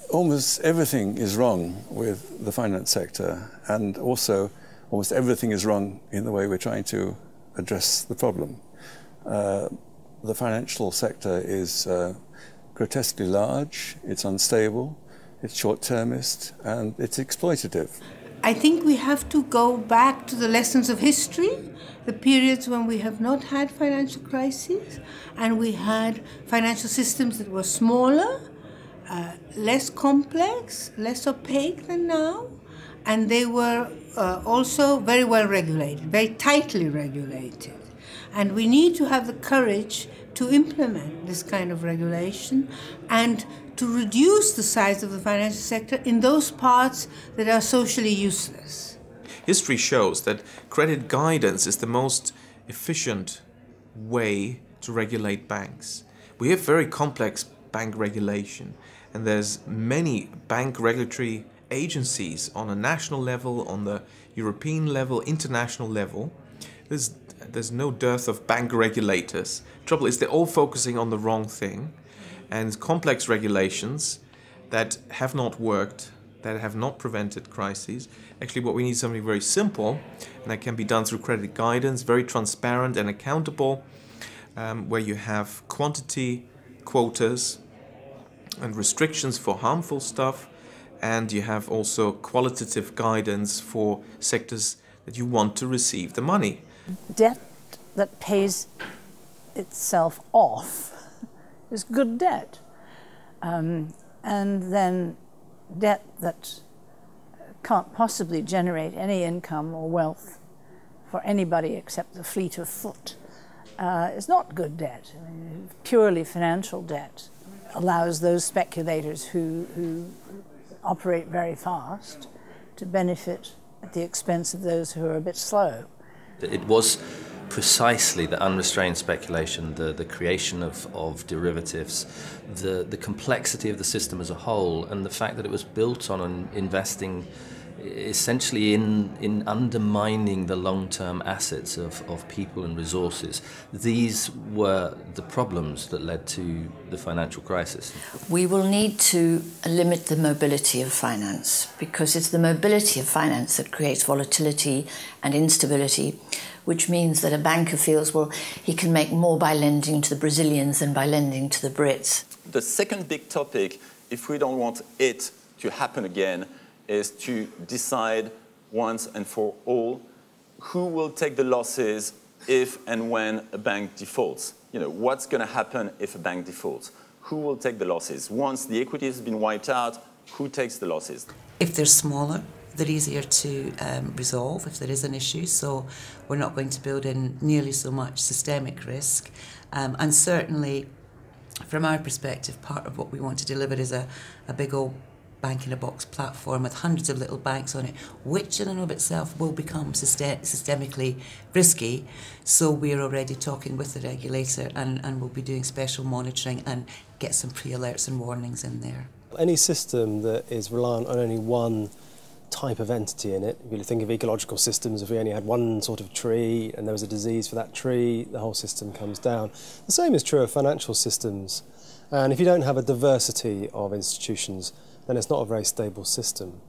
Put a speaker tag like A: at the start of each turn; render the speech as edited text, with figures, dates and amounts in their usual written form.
A: Almost everything is wrong with the finance sector, and also almost everything is wrong in the way we're trying to address the problem. The financial sector is grotesquely large, it's unstable, it's short-termist, and it's exploitative.
B: I think we have to go back to the lessons of history, the periods when we have not had financial crises, and we had financial systems that were smaller, less complex, less opaque than now, and they were also very well regulated, very tightly regulated. And we need to have the courage to implement this kind of regulation and to reduce the size of the financial sector in those parts that are socially useless.
C: History shows that credit guidance is the most efficient way to regulate banks. We have very complex bank regulation, and there's many bank regulatory agencies on a national level, on the European level, international level. There's no dearth of bank regulators. Trouble is they're all focusing on the wrong thing, and complex regulations that have not worked, that have not prevented crises. Actually, what we need is something very simple, and that can be done through credit guidance, very transparent and accountable, where you have quantity quotas and restrictions for harmful stuff, and you have also qualitative guidance for sectors that you want to receive the money.
D: Debt that pays itself off is good debt. And then debt that can't possibly generate any income or wealth for anybody except the fleet of foot is not good debt. I mean, purely financial debt allows those speculators who operate very fast to benefit at the expense of those who are a bit slow.
E: It was precisely the unrestrained speculation, the creation of derivatives, the complexity of the system as a whole, and the fact that it was built on investing essentially in undermining the long-term assets of people and resources. These were the problems that led to the financial crisis.
F: We will need to limit the mobility of finance, because it's the mobility of finance that creates volatility and instability, which means that a banker feels, well, he can make more by lending to the Brazilians than by lending to the Brits.
G: The second big topic, if we don't want it to happen again, is to decide once and for all who will take the losses if and when a bank defaults. You know, what's going to happen if a bank defaults? Who will take the losses? Once the equity has been wiped out, who takes the losses?
H: If they're smaller, they're easier to resolve if there is an issue, so we're not going to build in nearly so much systemic risk. And certainly, from our perspective, part of what we want to deliver is a big old bank-in-a-box platform with hundreds of little banks on it, which in and of itself will become systemically risky. So we're already talking with the regulator, and we'll be doing special monitoring and get some pre-alerts and warnings in there.
I: Any system that is reliant on only one type of entity in it, if you think of ecological systems, if we only had one sort of tree and there was a disease for that tree, the whole system comes down. The same is true of financial systems. And if you don't have a diversity of institutions, then it's not a very stable system.